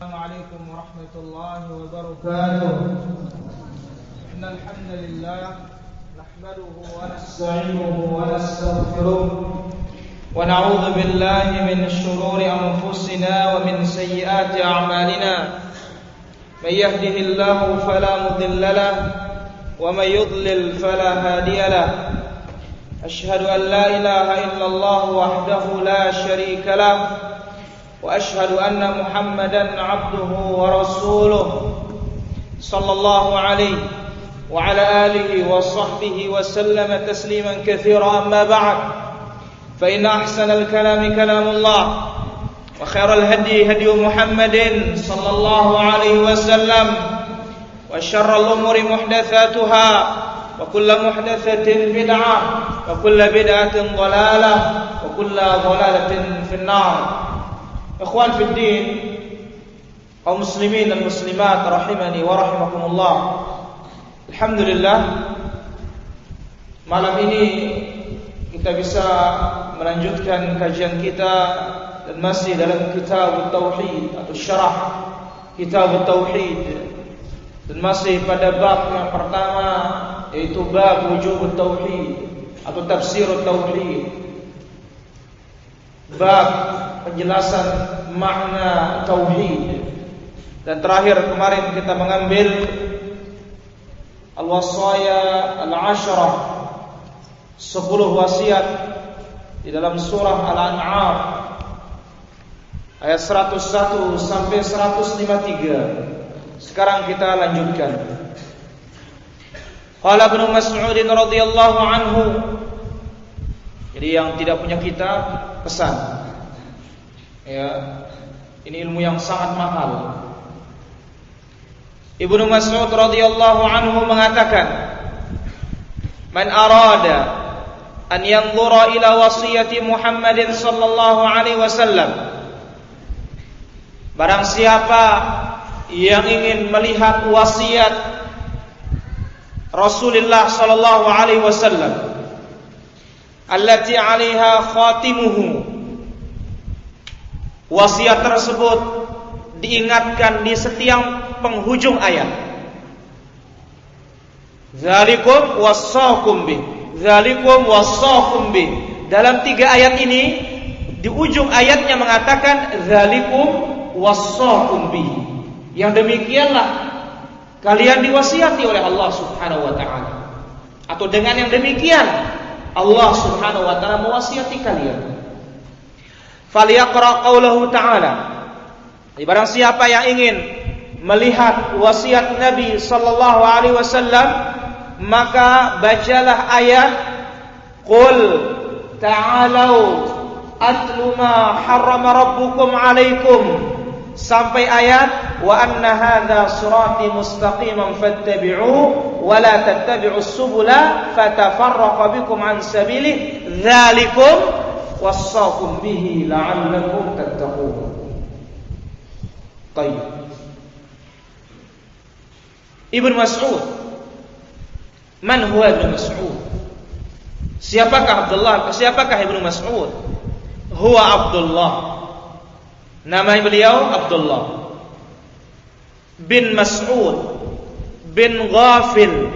Assalamualaikum warahmatullahi wabarakatuh. Innal hamdalillah nahmaduhu wa nasta'inuhu wa nastaghfiruh wa na'udzu billahi min shururi anfusina wa min sayyiati a'malina. May yahdihillahu fala mudilla lahu wa may yudlil fala hadiya lahu. Ashhadu an la ilaha illallah wahdahu la syarika lahu وأشهد أن محمدا عبده ورسوله صلى الله عليه وعلى آله وصحبه وسلم تسليما كثيرا أما بعد فإن أحسن الكلام كلام الله وخير الهدي هدي محمد صلى الله عليه وسلم وشر الأمور محدثاتها وكل محدثة بدعة وكل بدعة ضلالة وكل ضلالة في النار. Ikhwan fid din, kaum muslimin dan muslimat rahimani wa rahimakumullah. Alhamdulillah, malam ini kita bisa melanjutkan kajian kita dan masih dalam kitab tauhid atau syarah kitab tauhid, dan masih pada bab yang pertama, yaitu bab wujub tauhid atau tafsir tauhid, bab penjelasan makna tauhid. Dan terakhir kemarin kita mengambil al-wasaya al-ashrah, 10 wasiat di dalam surah Al-An'am ayat 101 sampai 153. Sekarang kita lanjutkan. Qala Ibnu Mas'ud radhiyallahu anhu. Jadi yang tidak punya kitab, pesan. Ya, ini ilmu yang sangat mahal. Ibnu Mas'ud radhiyallahu anhu mengatakan, "Man arada an yanzura ila wasiyati Muhammadin sallallahu alaihi wasallam." Barang siapa yang ingin melihat wasiat Rasulullah sallallahu alaihi wasallam, allati 'alaiha khatimuhu, wasiat tersebut diingatkan di setiap penghujung ayat. Dzalikum wassaqum bih, dzalikum wassaqum bih. Dalam 3 ayat ini, di ujung ayatnya mengatakan dzalikum wassaqum bih. Yang demikianlah kalian diwasiati oleh Allah Subhanahu wa taala. Atau dengan yang demikian Allah Subhanahu wa taala mewasiati kalian. Falyaqra qaulahu ta'ala. Barang siapa yang ingin melihat wasiat Nabi sallallahu alaihi wasallam, maka bacalah ayat Qul ta'alau atlu ma harrama rabbukum alaikum, sampai ayat wa anna hadza sirati mustaqiman fattabi'uhu wa la tattabi'us subula fatafarraqa bikum an sabilihi dzalikum wassaqum bihi la'allakum tattaqun. Baik. Ibnu Mas'ud. Man huwa Ibnu Mas'ud? Siapakah Ibnu Mas'ud? Huwa Abdullah. Nama beliau Abdullah bin Mas'ud bin Ghafil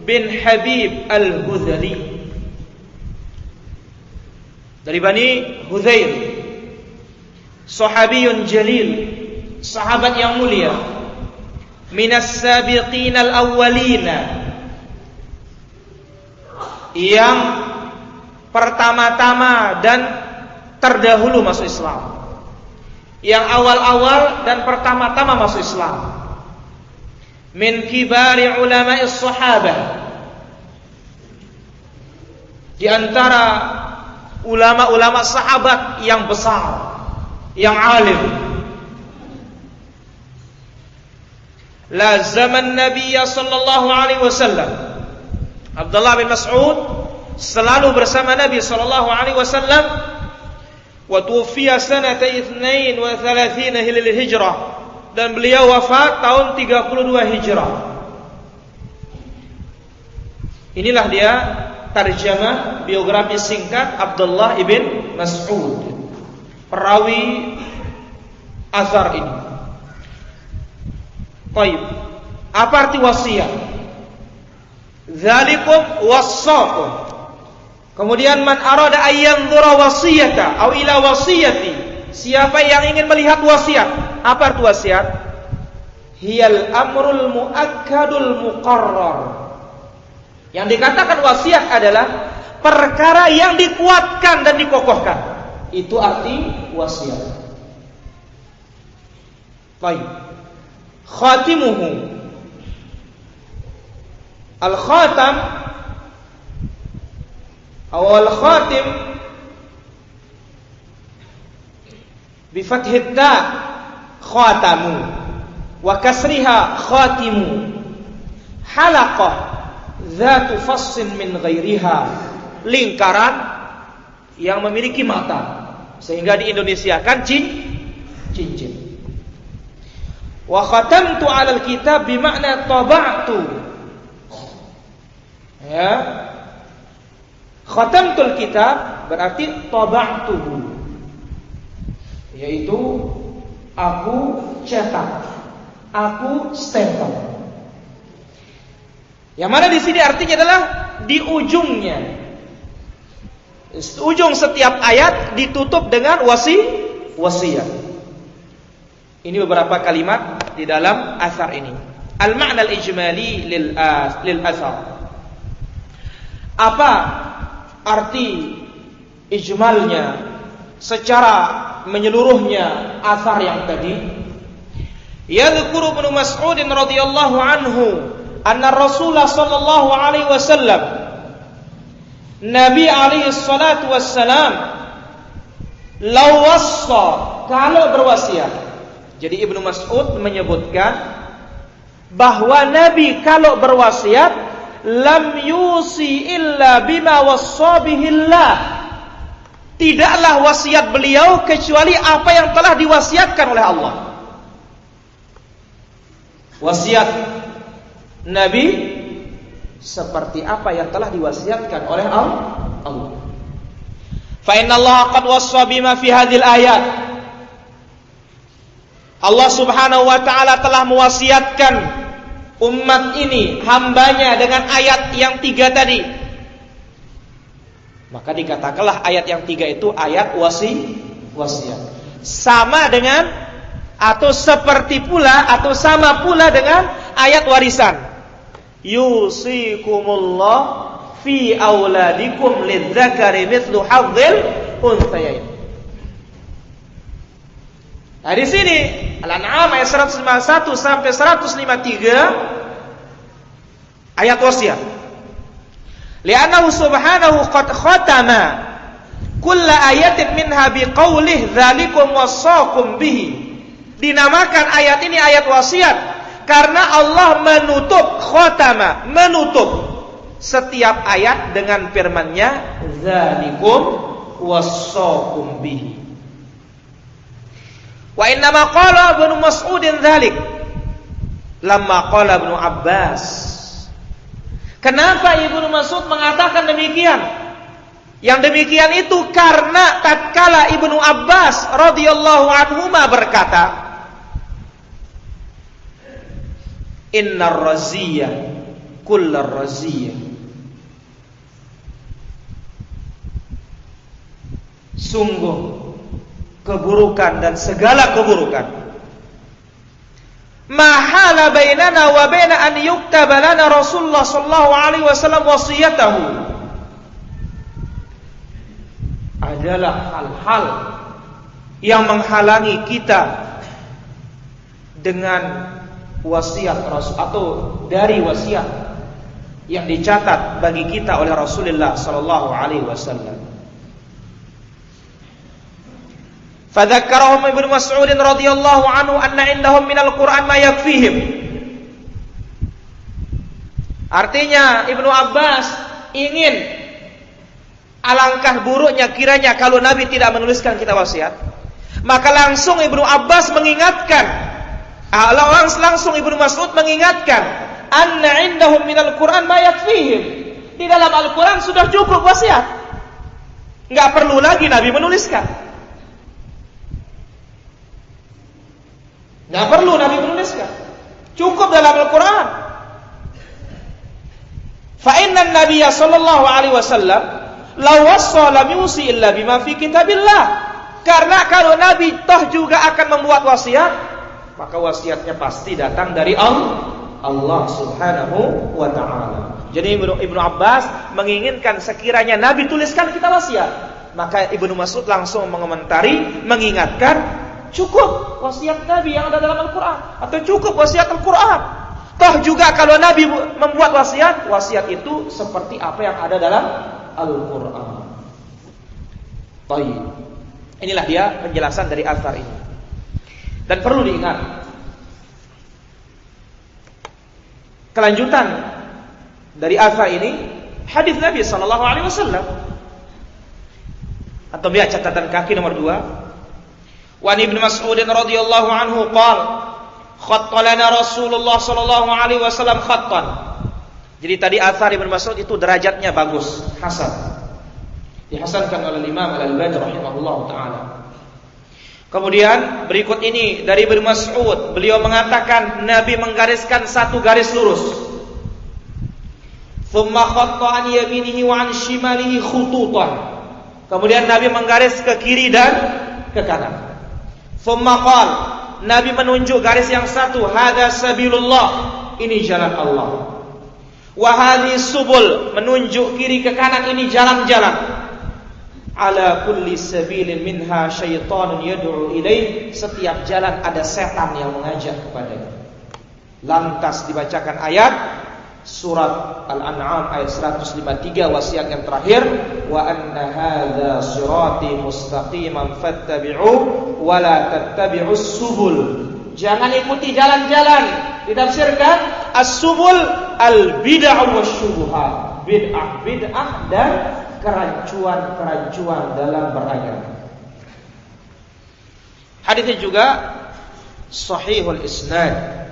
bin Habib al-Hudhali, dari Bani Hudzail, sahabiyun jalil, sahabat yang mulia, minas sabiqin al-awwalina, yang pertama-tama dan terdahulu masuk Islam, yang awal-awal dan pertama-tama masuk Islam. Min kibari ulama'is sahabah, di antara ulama-ulama sahabat yang besar, yang alim. La zaman Nabi sallallahu alaihi wasallam. Abdullah bin Mas'ud selalu bersama Nabi sallallahu alaihi wasallam. Wa tuwfiya sanata 32 Hijrah, dan beliau wafat tahun 32 Hijrah. Inilah dia tarjamah biografi singkat Abdullah ibn Mas'ud, perawi azhar ini. Baik. Apa arti wasiat? Dzalikum wassaqum. Kemudian man arada ayyanzura wasiyata au ila wasiyati. Siapa yang ingin melihat wasiat? Apa arti wasiat? Hiyal amrul muakkadul muqarrar. Yang dikatakan wasiat adalah perkara yang dikuatkan dan dikokohkan. Itu arti wasiat. Baik. Khatimuhu. Al-khatam awal khatim bi fathid ta khatamu wa kasriha khatimu halaqah dzatu fassin min ghairiha, lingkaran yang memiliki mata, sehingga di Indonesia kan cincin. Wa khatamtu 'alal kitab bi makna taba'tu. Ya, khatamtul kitab berarti taba'tuhu, yaitu aku cetak, aku stempel. Yang mana di sini artinya adalah di ujungnya. Ujung setiap ayat ditutup dengan wasiat. Ini beberapa kalimat di dalam asar ini. Al-ma'na al-ijmali lil asar. Apa arti ijmalnya secara menyeluruhnya asar yang tadi? Yadhkuru Ibnu Mas'ud radhiyallahu anhu anna Rasulullah sallallahu alaihi wasallam, Nabi alaihi salatu wassalam, law wassa, kalau berwasiat. Jadi Ibnu Mas'ud menyebutkan bahwa Nabi kalau berwasiat lam yusi illa bima wassa bihillah, tidaklah wasiat beliau kecuali apa yang telah diwasiatkan oleh Allah. Wasiat Nabi seperti apa yang telah diwasiatkan oleh Allah. Fa inna Allah qad wassa bima fi hadhil ayat. Allah Subhanahu wa taala telah mewasiatkan umat ini, hambanya, dengan ayat yang 3 tadi. Maka dikatakanlah ayat yang 3 itu ayat wasiat. Sama dengan atau seperti pula atau sama pula dengan ayat warisan. Yusikumullah fi auladikum lidzakari mithlu hadzil unthayain. Nah, di sini Al-An'am ayat 151 sampai 153 ayat wasiat. Li'annahu subhanahu qad khatama kulla ayatin minha biqaulih dzalikum wassaqum bihi. Dinamakan ayat ini ayat wasiat karena Allah menutup setiap ayat dengan firman-Nya dzalikum wassaqum bihi. Wa inna ma qala Ibnu Mas'udin dzalik lamma qala Ibnu Abbas. Kenapa Ibnu Mas'ud mengatakan demikian? Yang demikian itu karena tatkala Ibnu Abbas radhiyallahu anhuma berkata, innar raziyah kullar raziyah. Sungguh keburukan dan segala keburukan, mahala bainana wa baina an yuktaba lana Rasulullah sallallahu alaihi wasallam wasiyatahu, adalah hal-hal yang menghalangi kita dengan wasiat Rasul atau dari wasiat yang dicatat bagi kita oleh Rasulullah sallallahu alaihi wasallam. Fadzakkarahum Ibnu Mas'ud radhiyallahu anhu anna indahum minal Qur'an ma yakfihim. Artinya Ibnu Abbas ingin, alangkah buruknya kiranya kalau Nabi tidak menuliskan kitab wasiat. Maka langsung Ibnu Abbas mengingatkan, langsung Ibnu Mas'ud mengingatkan, anna indahum minal Qur'an ma yakfihim. Di dalam Al-Qur'an sudah cukup wasiat, enggak perlu lagi Nabi menuliskan. Nggak perlu Nabi menuliskan. Cukup dalam Al-Quran. Fa inna Nabiyya sallallahu alaihi wasallam la wassa lam yusi illa bima fi kitabillah. Karena kalau Nabi toh juga akan membuat wasiat, maka wasiatnya pasti datang dari Allah Subhanahu wa ta'ala. Jadi Ibnu Abbas menginginkan sekiranya Nabi tuliskan kita wasiat, maka Ibnu Mas'ud langsung mengomentari, mengingatkan, cukup wasiat Nabi yang ada dalam Al-Quran, atau cukup wasiat Al-Quran. Toh juga kalau Nabi membuat wasiat, wasiat itu seperti apa yang ada dalam Al-Quran. Baik. Inilah dia penjelasan dari athar ini. Dan perlu diingat, kelanjutan dari athar ini hadis Nabi sallallahu alaihi wasallam. Atau lihat catatan kaki nomor 2. Wa Ibnu Mas'ud radhiyallahu anhu qala khatta lana Rasulullah sallallahu alaihi wasallam khattan. Jadi tadi athar Ibnu Mas'ud itu derajatnya bagus, hasan. Dihasankan oleh Imam Al-Albani rahimahullahu taala. Kemudian berikut ini dari Ibnu Mas'ud, beliau mengatakan Nabi menggariskan satu garis lurus. Tsumma khatta an yaminihi wa an shimalihi khututan. Kemudian Nabi menggaris ke kiri dan ke kanan. Tsumma qala, Nabi menunjuk garis yang satu, hadza sabilullah, ini jalan Allah. Wa hadhihi subul, menunjuk kiri ke kanan, ini jalan-jalan. Ala kulli sabilin minha syaitanun yad'u ilaih, setiap jalan ada setan yang mengajak kepadanya. Lantas dibacakan ayat surat Al-An'am ayat 153, wasiat yang terakhir, wa anna hadza sirati mustaqiman fattabi'u wa la tattabi'us subul. Jangan ikuti jalan-jalan. Ditafsirkan as-subul al-bid'ah wasyubuhat, bid'ah dan kerancuan dalam beragama. Hadisnya juga sahihul isnad.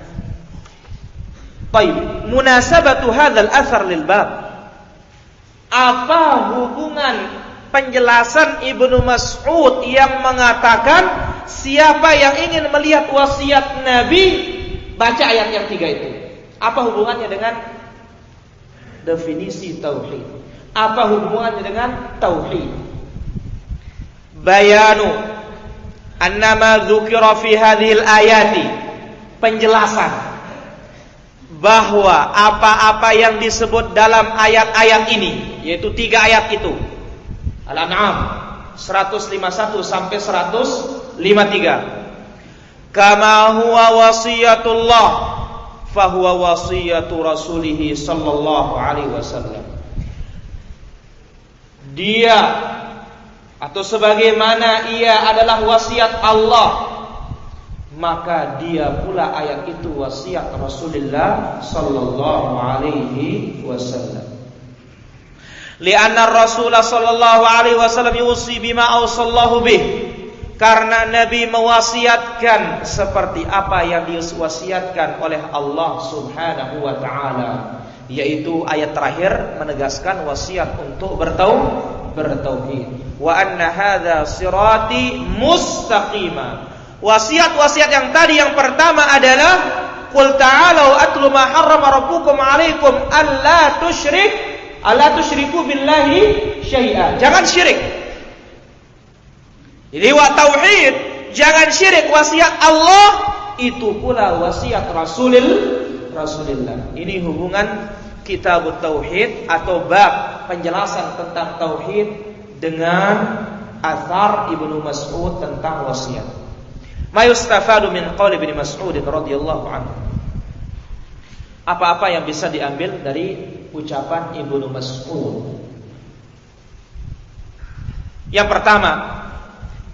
Baik, munasabatu hadzal athar lil bab. Apa hubungan penjelasan Ibnu Mas'ud yang mengatakan siapa yang ingin melihat wasiat Nabi, baca ayat yang 3 itu. Apa hubungannya dengan definisi tauhid? Apa hubungannya dengan tauhid? Bayanu annama dzukira fi hadhil ayati, penjelasan bahwa apa-apa yang disebut dalam ayat-ayat ini, yaitu 3 ayat itu, Al-An'am 151 sampai 153, kama huwa wasiyatullah fahuwa wasiyatu rasulih sallallahu alaihi wasallam. Dia atau sebagaimana ia adalah wasiat Allah, maka dia pula ayat itu wasiat Rasulullah sallallahu alaihi wasallam. Lianna Rasulullah sallallahu alaihi wasallam yusi bima awsallahu bih, karena Nabi mewasiatkan seperti apa yang diwasiatkan oleh Allah Subhanahu wa taala, yaitu ayat terakhir menegaskan wasiat untuk bertauhid. Wa anna hadza sirati mustaqima. Wasiat-wasiat yang tadi yang pertama adalah qul ta'alu atlu ma harrama rabbukum 'alaikum alla tusyriku billahi syai'a. Jangan syirik. Jadi wa tauhid, jangan syirik. Wasiat Allah itu pula wasiat Rasulullah. Ini hubungan kitab tauhid atau bab penjelasan tentang tauhid dengan athar Ibnu Mas'ud tentang wasiat. Ma yustafadu min qauli Ibnu Mas'ud radhiyallahu anhu. Apa-apa yang bisa diambil dari ucapan Ibnu Mas'ud? Yang pertama,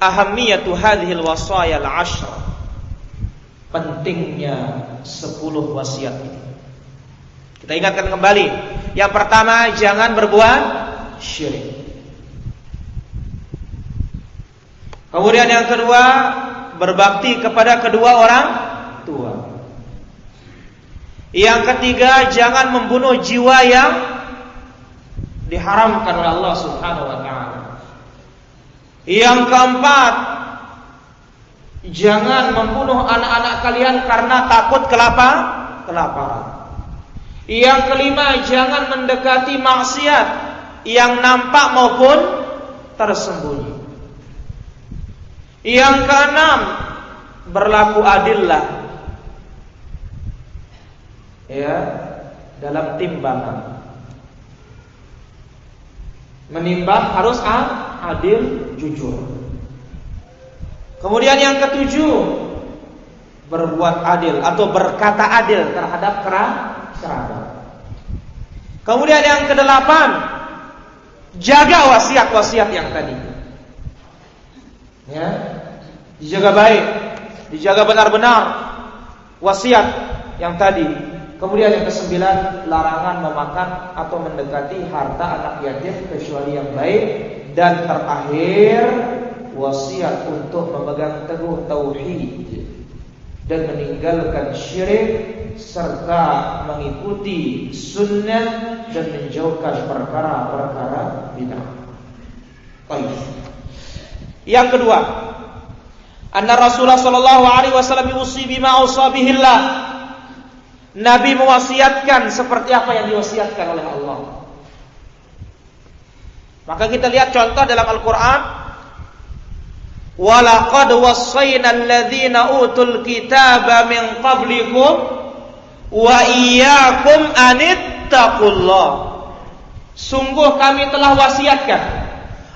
ahammiyatu hadhil wasaya al-'ashr. Pentingnya 10 wasiat ini. Kita ingatkan kembali. Yang pertama, jangan berbuat syirik. Kemudian yang kedua, berbakti kepada kedua orang tua. Yang ketiga, jangan membunuh jiwa yang diharamkan oleh Allah Subhanahu wa taala. Yang keempat, jangan membunuh anak-anak kalian karena takut kelapa kelaparan. Yang kelima, jangan mendekati maksiat yang nampak maupun tersembunyi. Yang keenam, berlaku adillah ya dalam timbangan. Menimbang harus adil, jujur. Kemudian yang ketujuh, berbuat adil atau berkata adil terhadap kerabat. Kemudian yang kedelapan, jaga wasiat-wasiat yang tadi. Ya, dijaga baik, dijaga benar-benar wasiat yang tadi. Kemudian yang kesembilan, larangan memakan atau mendekati harta anak yatim kecuali yang baik. Dan terakhir, wasiat untuk memegang teguh tauhid dan meninggalkan syirik serta mengikuti sunnah dan menjauhkan perkara-perkara bid'ah. Baik. Yang kedua, anna Rasulullah sallallahu alaihi wasallam yusi bima ausa bihillah. Nabi mewasiatkan seperti apa yang diwasiatkan oleh Allah. Maka kita lihat contoh dalam Al-Qur'an. Walaqad wassayna alladhina utul kitaba min qablikum wa iyyakum anittaqullah. Sungguh kami telah wasiatkan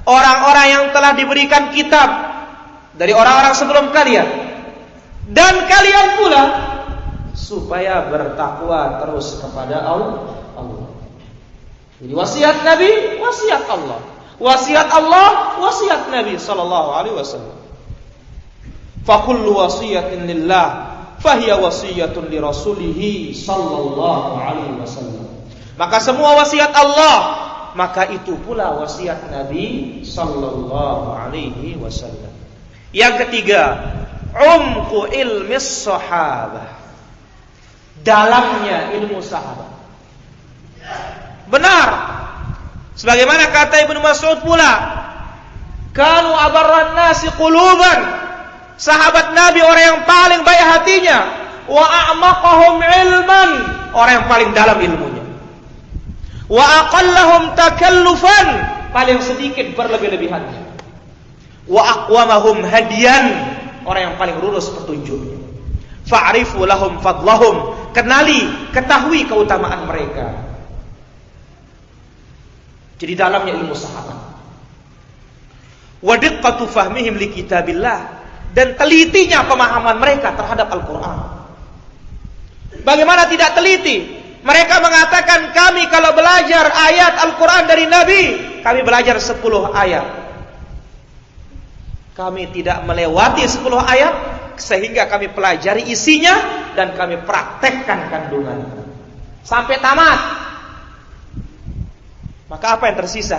orang-orang yang telah diberikan kitab dari orang-orang sebelum kalian dan kalian pula supaya bertakwa terus kepada Allah. Jadi wasiat Nabi, wasiat Allah. Wasiat Allah, wasiat Nabi sallallahu alaihi wasallam. Fa kullu wasiyatin lillah fahiya wasiyatun li rasulih sallallahu alaihi wasallam. Maka semua wasiat Allah, maka itu pula wasiat Nabi sallallahu alaihi wasallam. Yang ketiga, umqu ilmi sahabah. Dalamnya ilmu sahabat. Benar. Sebagaimana kata Ibnu Mas'ud pula, kanu abarran nasi quluban. Sahabat Nabi orang yang paling baik hatinya, wa a'maqahum ilman, orang yang paling dalam ilmunya. Wa aqallahum takallufan, paling sedikit berlebih-lebihannya. Wa aqwamahum hadiyan, orang yang paling lurus petunjuknya. Fa'rifu lahum fadlahum, kenali, ketahui keutamaan mereka. Jadi dalamnya ilmu sahabat. Wa diqqatu fahmihim li kitabillah, dan telitinya pemahaman mereka terhadap Al-Qur'an. Bagaimana tidak teliti? Mereka mengatakan kami kalau belajar ayat Al-Qur'an dari Nabi, kami belajar 10 ayat. Kami tidak melewati 10 ayat sehingga kami pelajari isinya dan kami praktekkan kandungannya sampai tamat. Maka apa yang tersisa?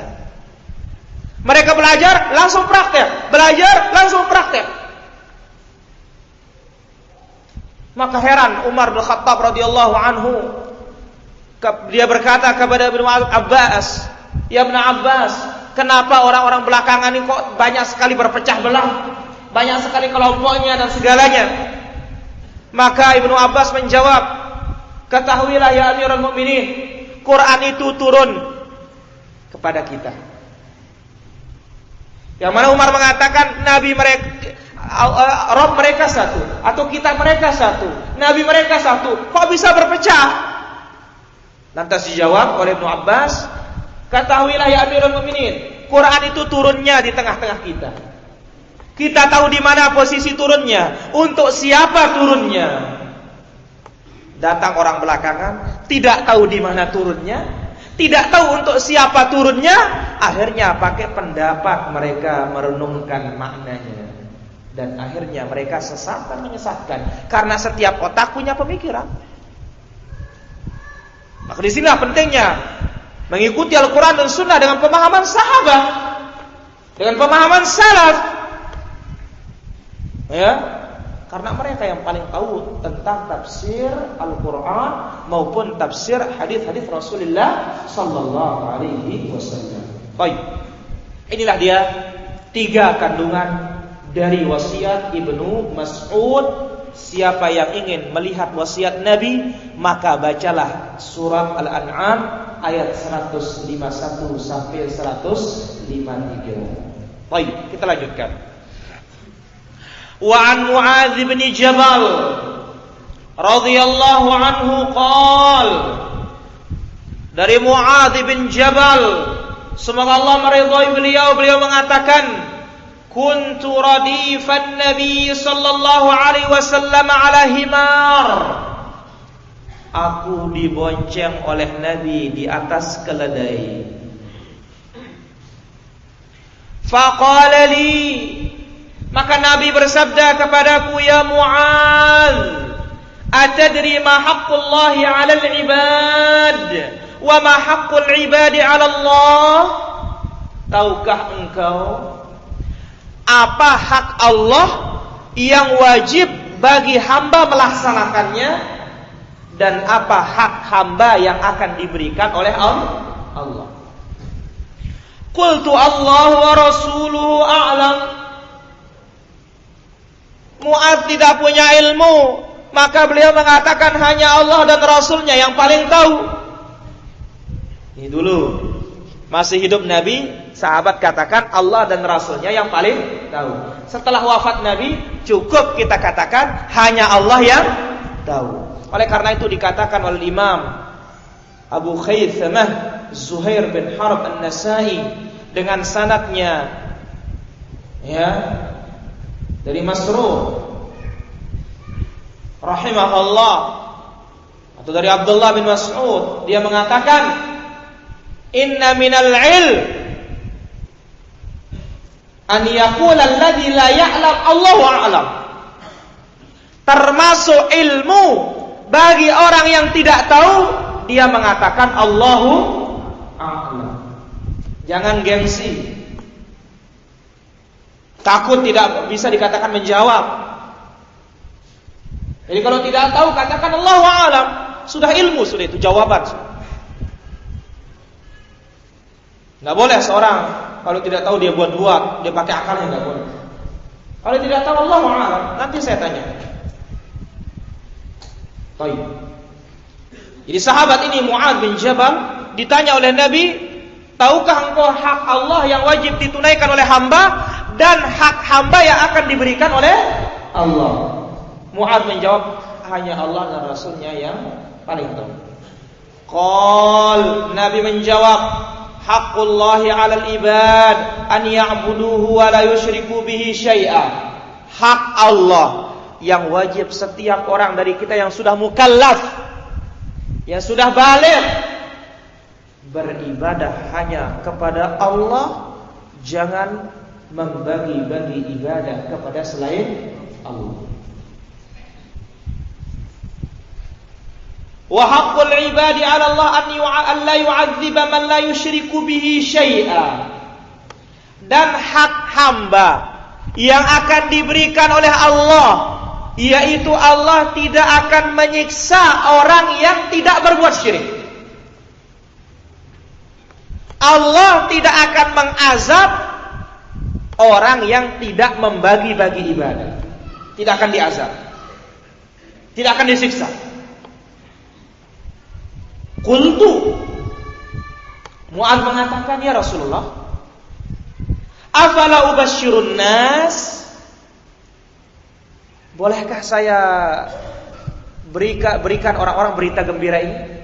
Mereka belajar langsung praktek, belajar langsung praktek. Maka heran Umar bin Khattab radhiyallahu anhu, dia berkata kepada Ibnu Abbas, "Ya Ibnu Abbas, kenapa orang-orang belakangan ini kok banyak sekali berpecah belah, banyak sekali kelompoknya dan segalanya?" Maka Ibnu Abbas menjawab, "Ketahuilah ya Amirul Mukminin, Quran itu turun kepada kita." Yang mana Umar mengatakan Nabi mereka, Rabb mereka satu, atau kitab mereka satu, Nabi mereka satu, kok bisa berpecah? Lantas dijawab oleh Ibnu Abbas, "Ketahuilah ya Amirul Mukminin, Quran itu turunnya di tengah-tengah kita. Kita tahu di mana posisi turunnya, untuk siapa turunnya. Datang orang belakangan, tidak tahu di mana turunnya, tidak tahu untuk siapa turunnya, akhirnya pakai pendapat mereka merenungkan maknanya. Dan akhirnya mereka sesat dan menyesatkan. Karena setiap otak punya pemikiran. Maka disinilah pentingnya mengikuti Al-Quran dan Sunnah dengan pemahaman sahabat, dengan pemahaman salaf. Ya, karena mereka yang paling tahu tentang tafsir Al-Quran maupun tafsir hadis-hadis Rasulullah sallallahu alaihi wasallam. Baik. Inilah dia 3 kandungan dari wasiat Ibnu Mas'ud siapa yang ingin melihat wasiat Nabi, maka bacalah surat Al-An'am ayat 151 sampai 153. Baik, kita lanjutkan. Wa an Mu'adz bin Jabal radhiyallahu anhu qala, dari Mu'adz bin Jabal, semoga Allah meridhai beliau mengatakan, kuntu radifan Nabi sallallahu alaihi wasallam ala himar. Aku dibonceng oleh Nabi di atas keledai. Faqala li, maka Nabi bersabda kepadaku, ya Mu'adz, atadri ma haqqullahi 'alal 'ibad wa ma haqqul 'ibadi 'ala Allah? Tahukah engkau apa hak Allah yang wajib bagi hamba melaksanakannya, dan apa hak hamba yang akan diberikan oleh Allah? Qultu Allah wa rasuluhu a'lam. Mu'adz tidak punya ilmu, maka beliau mengatakan hanya Allah dan Rasulnya yang paling tahu. Ini dulu masih hidup Nabi, sahabat katakan Allah dan Rasulnya yang paling tahu. Setelah wafat Nabi, cukup kita katakan hanya Allah yang tahu. Oleh karena itu dikatakan oleh Imam Abu Khaythamah Zuhair bin Harb An-Nasai dengan sanadnya, ya, dari Masruq rahimahullah, atau dari Abdullah bin Mas'ud, dia mengatakan, inna minal ilm an yaqula alladhi la ya'lam Allahu a'lam. Termasuk ilmu bagi orang yang tidak tahu, dia mengatakan Allahu a'lam. Jangan gengsi, takut tidak bisa dikatakan menjawab. Jadi kalau tidak tahu katakan Allahu a'lam, sudah ilmu, sudah itu jawaban. Nggak boleh seorang kalau tidak tahu dia buat-buat, dia pakai akalnya, nggak boleh. Kalau tidak tahu Allahu a'lam, nanti saya tanya. Baik. Jadi sahabat ini Mu'adz bin Jabal ditanya oleh Nabi, tahukah engkau hak Allah yang wajib ditunaikan oleh hamba dan hak hamba yang akan diberikan oleh Allah? Mu'adz menjawab, hanya Allah dan Rasulnya yang paling tahu. Qal, Nabi menjawab, haqqullahi 'alal ibad an ya'buduhu wa la yusyriku bihi syai'a. Hak Allah yang wajib setiap orang dari kita yang sudah mukallaf, yang sudah baligh, beribadah hanya kepada Allah, jangan membagi-bagi ibadah kepada selain Allah. Wa haqqul ibadi 'ala Allah an la yu'adziba man la yusyriku bihi syai'a. Dan hak hamba yang akan diberikan oleh Allah, yaitu Allah tidak akan menyiksa orang yang tidak berbuat syirik. Allah tidak akan mengazab orang yang tidak membagi-bagi ibadah. Tidak akan diazab, tidak akan disiksa. Qultu, Mu'adz mengatakan, ya Rasulullah, afala ubasyirun nas? Bolehkah saya berikan orang-orang berita gembira ini?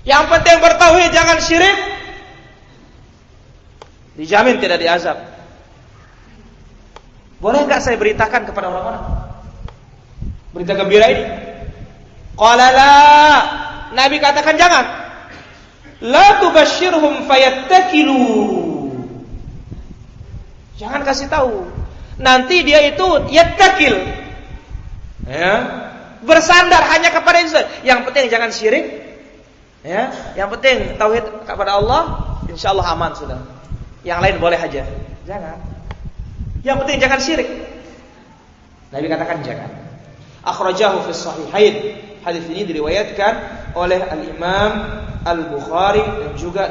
Yang penting bertauhid, jangan syirik, dijamin tidak diazab. Boleh enggak saya beritakan kepada orang-orang berita gembira ini? Qala la. Nabi katakan jangan. La tubasyirhum fayattakilu. Jangan kasih tahu. Nanti dia itu yattakil, ya, bersandar hanya kepada itu. Yang penting jangan syirik, ya. Yang penting tauhid kepada Allah, insyaallah aman sudah. Yang lain boleh aja. Jangan. Yang penting jangan syirik. Nabi katakan jangan. Akhrajahu fi sahihain. Hadis ini diriwayatkan oleh Al-Imam Al-Bukhari dan juga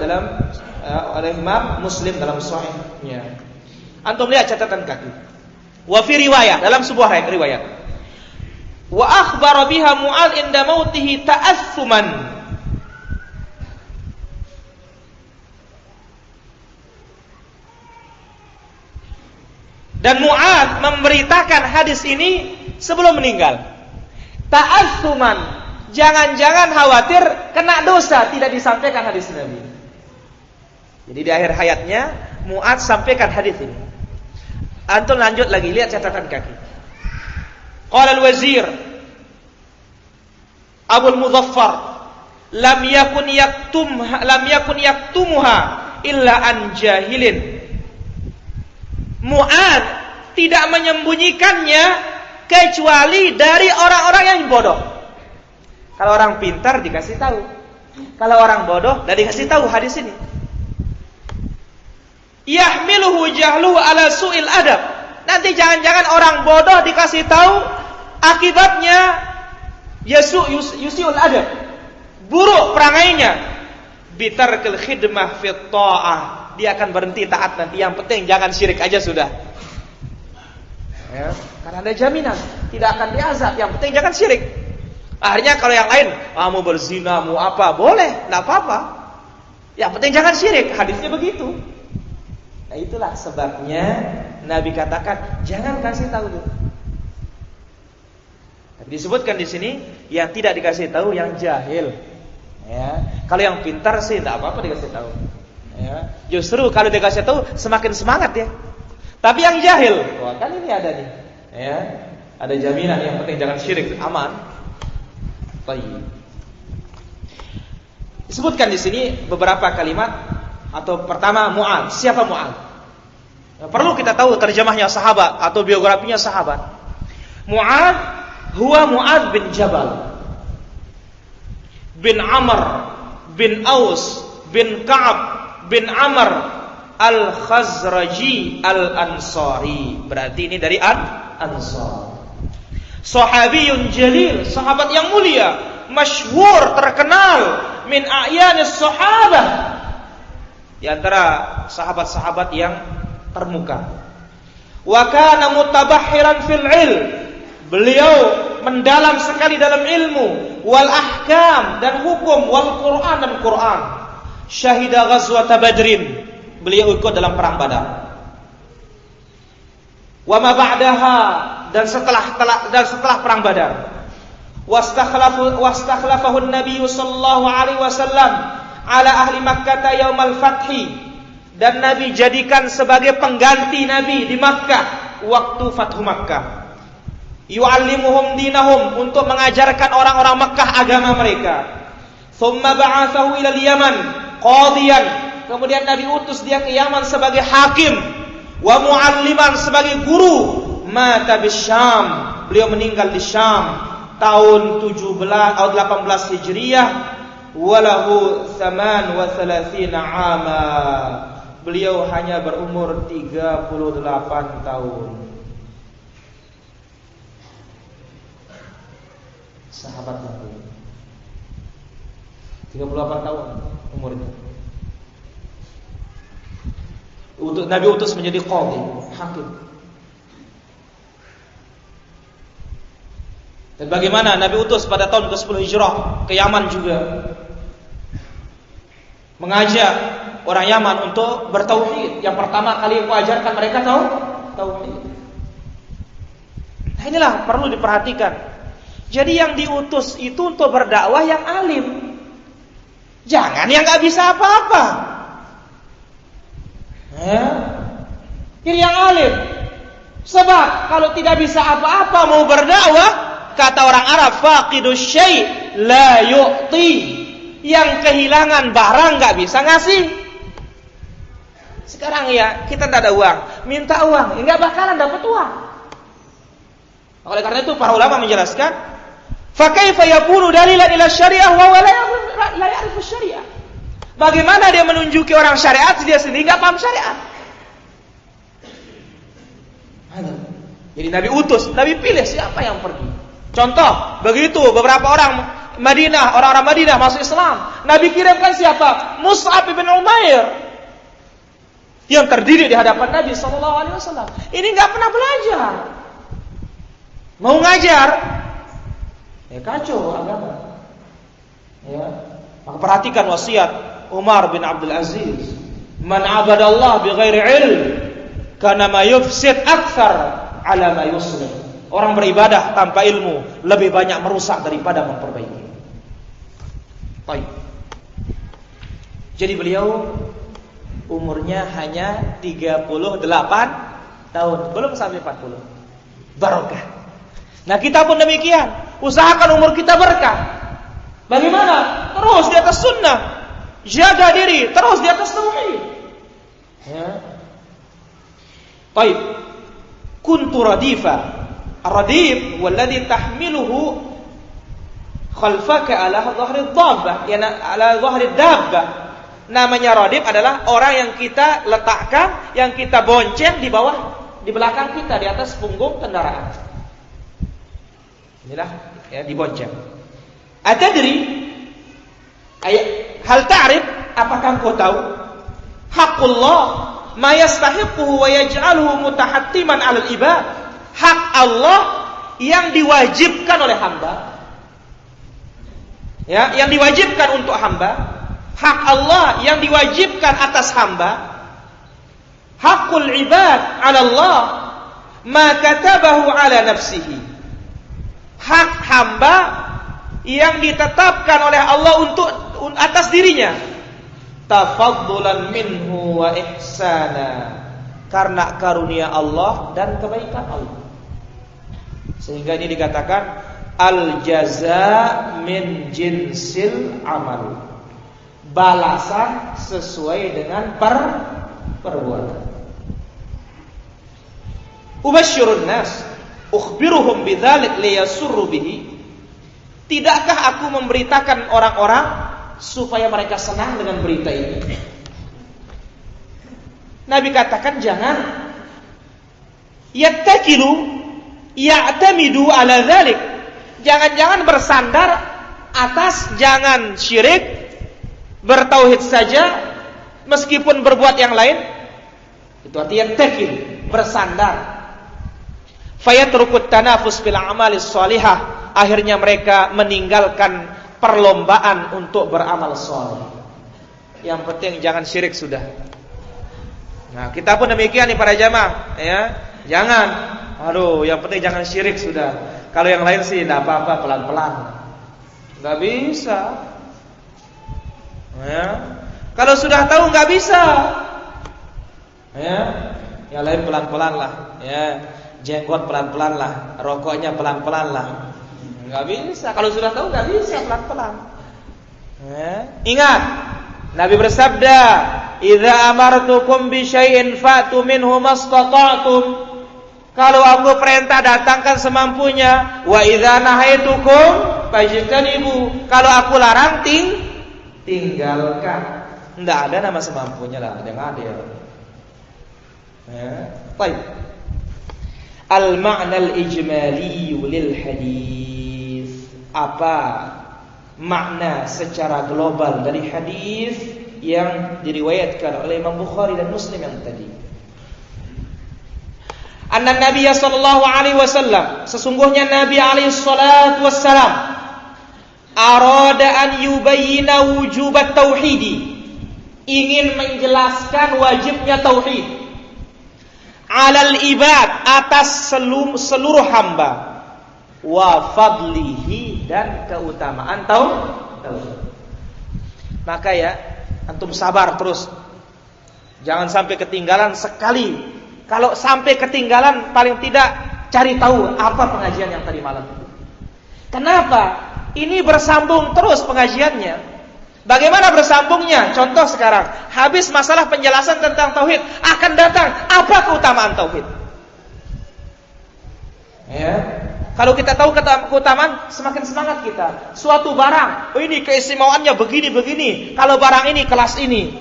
oleh Imam Muslim dalam sahihnya. Antum lihat catatan kaki. Wa fi riwayat, dalam sebuah riwayat, wa akhbara biha Mu'adz inda mautihi ta'assuman. Dan Mu'adz memberitakan hadis ini sebelum meninggal. Ta'assuman, jangan-jangan khawatir kena dosa tidak disampaikan hadis Nabi. Jadi di akhir hayatnya Mu'adz sampaikan hadis ini. Antum lanjut lagi, lihat catatan kaki. Qala al-wazir Abu al-Muzaffar lam yakun yaktumuha illa an jahilin. Mu'adz tidak menyembunyikannya kecuali dari orang-orang yang bodoh. Kalau orang pintar dikasih tahu. Kalau orang bodoh tidak dikasih tahu hadis ini. Yahmiluhu jahluhu ala su'il adab. Nanti jangan-jangan orang bodoh dikasih tahu akibatnya yusiul adab, buruk perangainya. Bitarkil khidmah fit ta'ah, dia akan berhenti taat nanti. Yang penting jangan syirik aja sudah. Ya, karena ada jaminan tidak akan diazab. Yang penting jangan syirik. Akhirnya kalau yang lain, mau berzina, mau apa, boleh, enggak apa-apa. Yang penting jangan syirik. Hadisnya begitu. Nah, itulah sebabnya Nabi katakan jangan kasih tahu. Disebutkan di sini yang tidak dikasih tahu yang jahil. Ya, kalau yang pintar sih tidak apa-apa dikasih tahu. Ya, justru kalau dikasih tahu semakin semangat ya. Tapi yang jahil, wah kan ini ada nih. Ya, ada jaminan, yang penting jangan syirik, aman. Baik. Disebutkan di sini beberapa kalimat. Atau pertama Mu'adz. Siapa Mu'adz? Perlu kita tahu terjemahnya sahabat atau biografinya sahabat. Mu'adz huwa Mu'adz bin Jabal bin Amr bin Aus bin Ka'ab bin Amr al-Khazraji al-Ansari. Berarti ini dari Ansar. Sahabiyun jalil, sahabat yang mulia, masyhur, terkenal, min a'yanis sahabah, di antara sahabat-sahabat yang termuka. Wa kana mutabahhiran fil ilm, beliau mendalam sekali dalam ilmu, wal ahkam dan hukum, wal Quran dan Quran. Syahida ghazwat Badrin, beliau ikut dalam perang Badar. Wa ma ba'daha, dan setelah perang Badar. Wastakhlafahu an-nabiy sallallahu alaihi wasallam ala ahli Makkah yaumal fathi, dan Nabi jadikan sebagai pengganti Nabi di Makkah waktu Fathu Makkah. Yu'allimuhum dinahum, untuk mengajarkan orang-orang Makkah agama mereka. Thumma ba'athahu ila al-Yaman qadiyan, kemudian Nabi utus dia ke Yaman sebagai hakim, wa mu'alliman, sebagai guru. Mata bisyam, beliau meninggal di Syam tahun 18 Hijriah. Walahu 38 ama, beliau hanya berumur 38 tahun. Sahabat Nabi 38 tahun umurnya. Untuk Nabi utus menjadi qadhi, hakim. Dan bagaimana Nabi utus pada tahun ke-10 Hijrah ke Yaman juga, mengajak orang Yaman untuk bertauhid. Yang pertama kali aku ajarkan mereka tauhid. Nah, inilah perlu diperhatikan. Jadi yang diutus itu untuk berdakwah yang alim, jangan yang nggak bisa apa-apa. Jadi yang alim. Sebab kalau tidak bisa apa-apa mau berdakwah, kata orang Arab, faqidus syai' la yu'ti, yang kehilangan barang nggak bisa ngasih. Sekarang ya kita tidak ada uang, minta uang, nggak bakalan dapat uang. Oleh karena itu para ulama menjelaskan, fa kaifa yakunu dalilan ila syariah wa la ya'rifu syariah. Bagaimana dia menunjuki orang syariat, dia sendiri nggak paham syariat. Jadi Nabi utus, Nabi pilih siapa yang pergi. Contoh, begitu beberapa orang Madinah, orang-orang Madinah masuk Islam, Nabi kirimkan siapa? Mus'ab bin Umair, yang terdiri di hadapan Nabi SAW. Ini nggak pernah belajar, mau ngajar, Ya kacau agama. Ya. Maka perhatikan wasiat Umar bin Abdul Aziz. Man abadallah bighairi ilm kana ma yufsid akthar ala ma yuslih. Orang beribadah tanpa ilmu lebih banyak merusak daripada memperbaiki. Baik. Jadi beliau umurnya hanya 38 tahun, belum sampai 40. Barokah. Nah, kita pun demikian. Usahakan umur kita berkah. Bagaimana? Terus di atas sunnah. Jaga diri, terus di atas tauhid. Ya. Baik. Kuntu radifa. Radif walladhi tahmiluhu khalfaka ala dhahri dhabbah, ya ala dhahri dabbah. Namanya radif adalah orang yang kita letakkan, yang kita bonceng di bawah, di belakang kita, di atas punggung kendaraan. Inilah ya, dibonceng. Atadri hal ta'rif, apakah engkau tahu haqqullah ma yastahiquhu wa yaj'aluhu mutahattiman 'alal ibad? Hak Allah yang diwajibkan oleh hamba. Ya, yang diwajibkan untuk hamba. Hak Allah yang diwajibkan atas hamba. Hakul ibad 'ala Allah ma katabahu 'ala nafsihi. Hak hamba yang ditetapkan oleh Allah untuk atas dirinya. Tafaddulan minhu wa ihsana. Karena karunia Allah dan kebaikan Allah. Sehingga ini dikatakan al-jaza min jinsil amal. Balasan sesuai dengan perbuatan. Ubasyirun nas, ukhbiruhum bidzalik liyasurru bihi. Tidakkah aku memberitakan orang-orang supaya mereka senang dengan berita ini? Nabi katakan jangan. Yattakilu ya'tamidu ala dzalik. Jangan-jangan bersandar atas, jangan syirik, bertauhid saja meskipun berbuat yang lain. Itu artinya yattaqil, bersandar. Fayatrukut tanafus fil a'malis shalihah. Akhirnya mereka meninggalkan perlombaan untuk beramal saleh. Yang penting jangan syirik sudah. Nah, kita pun demikian nih para jamaah, ya. Jangan, aduh, yang penting jangan syirik sudah. Kalau yang lain sih enggak apa-apa, pelan-pelan. Enggak bisa. Ya. Kalau sudah tahu enggak bisa. Ya. Yang lain pelan-pelan lah, ya. Jenggot pelan-pelan lah, rokoknya pelan-pelan lah. Enggak bisa. Kalau sudah tahu enggak bisa pelan-pelan. Ya. Ingat, Nabi bersabda, "Idza amartukum bi syai'in fa'tu minhu mastata'tum." Kalau aku perintah datangkan semampunya. Wa idza nahaitukum fajtanibu. Kalau aku larang tinggalkan. Enggak ada nama semampunya lah, jangan ada. Ya. Baik. Al-ma'na al-ijmali lil hadis. Apa makna secara global dari hadis yang diriwayatkan oleh Imam Bukhari dan Muslim yang tadi? Anna Nabi sallallahu alaihi wasallam, sesungguhnya Nabi alaihi salatu wassalam, arada an yubayyina wujubat tauhidi, ingin menjelaskan wajibnya tauhid, alal ibad, atas seluruh hamba, wa fadlihi, dan keutamaan tauhid. Maka ya, antum sabar terus, jangan sampai ketinggalan sekali. Kalau sampai ketinggalan, paling tidak cari tahu apa pengajian yang tadi malam. Kenapa? Ini bersambung terus pengajiannya. Bagaimana bersambungnya? Contoh sekarang, habis masalah penjelasan tentang tauhid, akan datang apa keutamaan tauhid. Ya. Kalau kita tahu keutamaan, semakin semangat kita. Suatu barang, oh ini keistimewaannya begini-begini. Kalau barang ini kelas ini,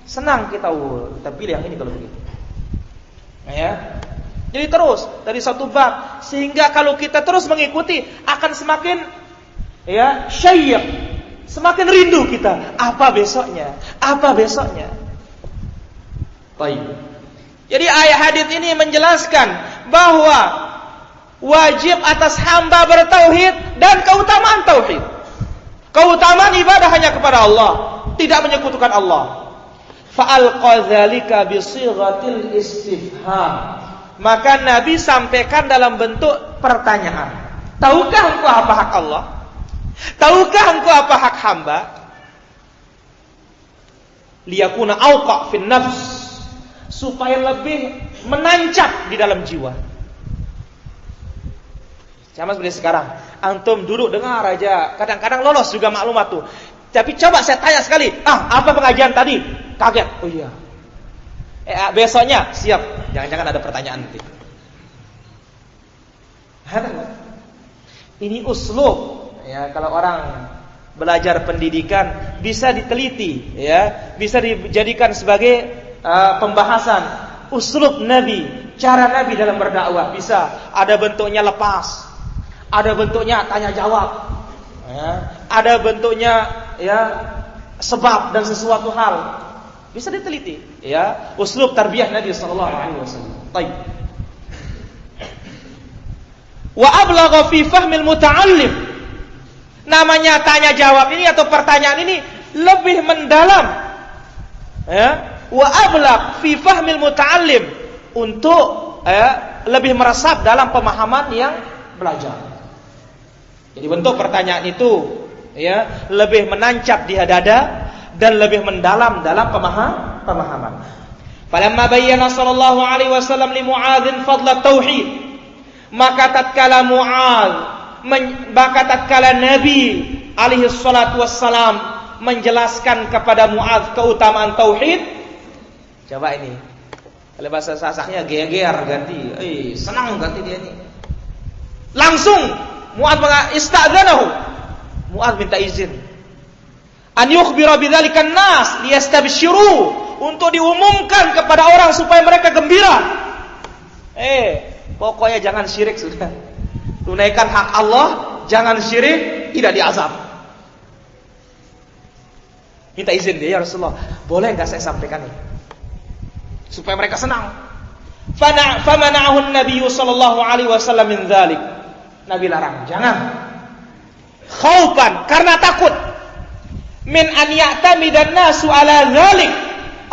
senang kita, kita pilih yang ini kalau begitu. Ya. Jadi terus dari satu bab, sehingga kalau kita terus mengikuti akan semakin ya syayyiq, semakin rindu kita. Apa besoknya? Apa besoknya? Baik. Jadi ayat hadis ini menjelaskan bahwa wajib atas hamba bertauhid dan keutamaan tauhid. Keutamaan ibadah hanya kepada Allah, tidak menyekutukan Allah. Fa'alqa dzalika bi sighatil istifham. Maka Nabi sampaikan dalam bentuk pertanyaan. Tahukah engkau apa hak Allah? Tahukah engkau apa hak hamba? Liyakuna awqa fin nafs, supaya lebih menancap di dalam jiwa. Sama seperti sekarang, antum duduk dengar aja, kadang-kadang lolos juga maklumat tuh. Tapi coba saya tanya sekali, apa pengajian tadi? Kaget. Oh iya. Besoknya siap. Jangan-jangan ada pertanyaan nanti. Ini uslub. Ya, kalau orang belajar pendidikan bisa diteliti, ya, bisa dijadikan sebagai pembahasan uslub Nabi, cara Nabi dalam berdakwah. Bisa ada bentuknya lepas, ada bentuknya tanya jawab, ya, ada bentuknya ya sebab dan sesuatu hal. Bisa diteliti, ya, uslub tarbiyah Nabi sallallahu alaihi wasallam. Baik. Wa ablagha fi fahmil muta'allim. Namanya tanya jawab ini atau pertanyaan ini lebih mendalam, ya. Wa ablagh fi fahmil muta'allim, untuk lebih meresap dalam pemahaman yang belajar. Jadi bentuk pertanyaan itu, ya, lebih menancap di dada dan lebih mendalam dalam pemahaman. Falamma bayyana sallallahu alaihi wasallam li Mu'adzin fadla tauhid, maka tatkala Nabi alaihi salatu wassalam menjelaskan kepada Mu'adz keutamaan tauhid. Coba ini, kalau bahasa sasaknya geger ganti, senang ganti dia ini. Langsung Mu'adz istadzanahu, Mu'adz minta izin an yukhbira bidzalikan nas liyastabshiru, untuk diumumkan kepada orang supaya mereka gembira. Pokoknya jangan syirik sudah. Tunaikan hak Allah, jangan syirik, tidak diazab. Minta izin dia, ya Rasulullah, boleh enggak saya sampaikan ini? Supaya mereka senang. Famana'ahu an-nabiy sallallahu alaihi wasallam min dzalik. Nabi larang, jangan. Khaufan, karena takut. Min an ya'tamidan nasu ala dzalik.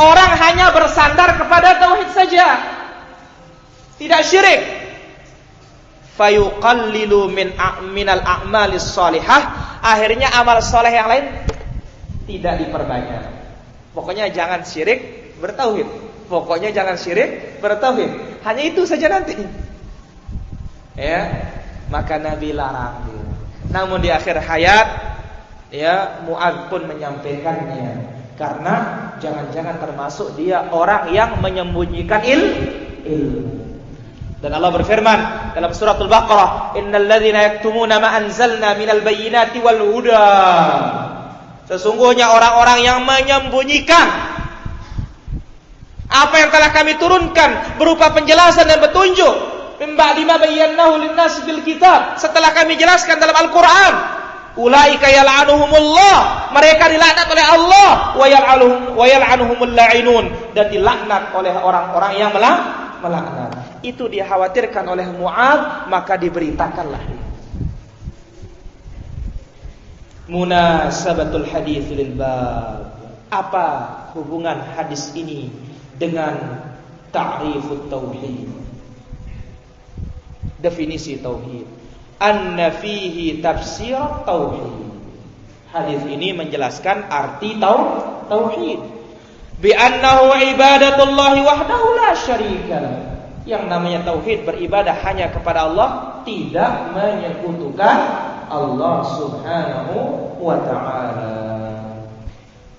Orang hanya bersandar kepada tauhid saja, tidak syirik. Fayuqallilu minal a'malis salihah. Akhirnya amal soleh yang lain tidak diperbanyak. Pokoknya jangan syirik, bertauhid. Pokoknya jangan syirik, bertauhid. Hanya itu saja nanti. Ya, maka Nabi larang. Namun di akhir hayat, ya, Mu'adz pun menyampaikannya, karena jangan-jangan termasuk dia orang yang menyembunyikan ilmu. Dan Allah berfirman dalam suratul Baqarah, innal ladzina yaktumuna ma anzalna minal bayyinati wal huda. Sesungguhnya orang-orang yang menyembunyikan apa yang telah kami turunkan berupa penjelasan dan petunjuk, min ba'di ma bayyanahu lin-nas fil kitab, setelah kami jelaskan dalam Al-Qur'an, ulaika yal'anuhumullah, mereka dilaknat oleh Allah, wa yal'anuhumul la'inun, dan dilaknat oleh orang-orang yang melaknat. Itu dikhawatirkan oleh Mu'adz, maka diberitakanlah. Munasabatul hadits lil bab. Apa hubungan hadis ini dengan ta'rifut tauhid? Definisi tauhid. Anna fihi tafsir tauhid. Hadis ini menjelaskan arti tauhid. Bi annahu ibadatullahi wahdahu la syarika lahu. Yang namanya tauhid, beribadah hanya kepada Allah, tidak menyekutukan Allah Subhanahu wa ta'ala.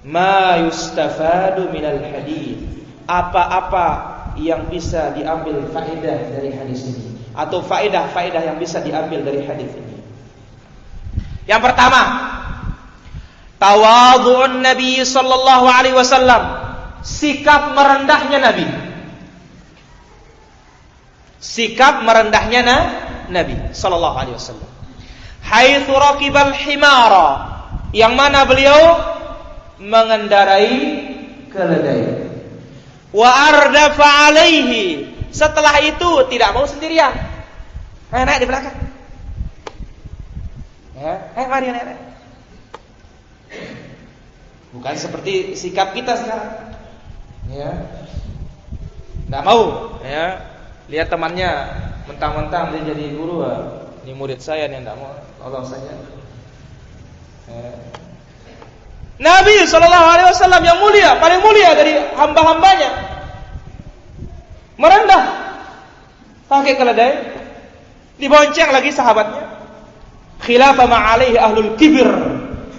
Ma yustafadu minal hadits. Apa-apa yang bisa diambil faedah dari hadis ini, atau faedah-faedah yang bisa diambil dari hadis ini. Yang pertama, tawadhu'un Nabi sallallahu alaihi wasallam, sikap merendahnya Nabi. Sikap merendahnya Nabi sallallahu alaihi wasallam. Haitsu raqibal himara, yang mana beliau mengendarai keledai. Wa ardafa alaihi, setelah itu tidak mau sendirian. Naik di belakang. Ya, mari naik. Bukan seperti sikap kita sekarang. Ya. Enggak mau, ya. Lihat temannya mentang-mentang dia jadi guru, ini murid saya nih, enggak mau, tolong saja. Ya. Nabi SAW yang mulia, paling mulia dari hamba-hambanya, merendah, pakai keledai, dibonceng lagi sahabatnya. Khilafah ma'alaihi ahlul kibir,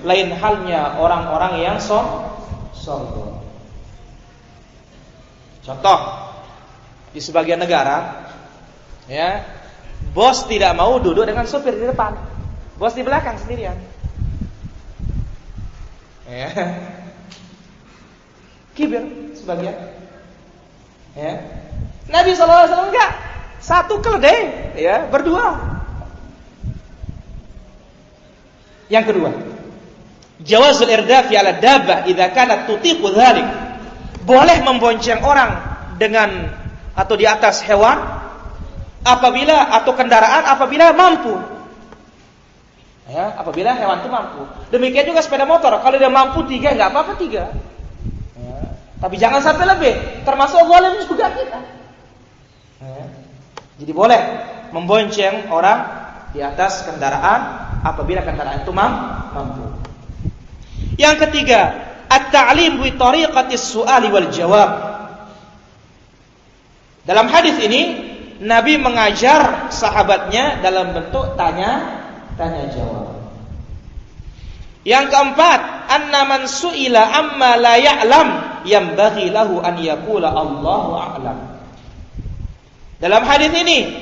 lain halnya orang-orang yang sombong. Contoh, di sebagian negara, ya, bos tidak mau duduk dengan sopir di depan, bos di belakang sendirian. Ya. Kibir sebagian. Ya. Nabi SAW enggak, satu keledai, ya, berdua. Yang kedua, jawazul irdafi ala dabbah idza kanat tutiqu dzalik. Boleh membonceng orang dengan atau di atas hewan apabila atau kendaraan apabila mampu. Ya, apabila hewan itu mampu. Demikian juga sepeda motor. Kalau dia mampu 3, enggak apa-apa 3. Ya. Tapi jangan sampai lebih. Termasuk zalim juga kita. Ya. Jadi boleh membonceng orang di atas kendaraan apabila kendaraan itu mampu. Yang ketiga, at-ta'lim bi tariqatis su'ali wal jawab. Dalam hadis ini Nabi mengajar sahabatnya dalam bentuk tanya jawab. Yang keempat, anna man su'ila amma la ya'lam yanbaghi lahu an yaqula Allahu a'lam. Dalam hadis ini,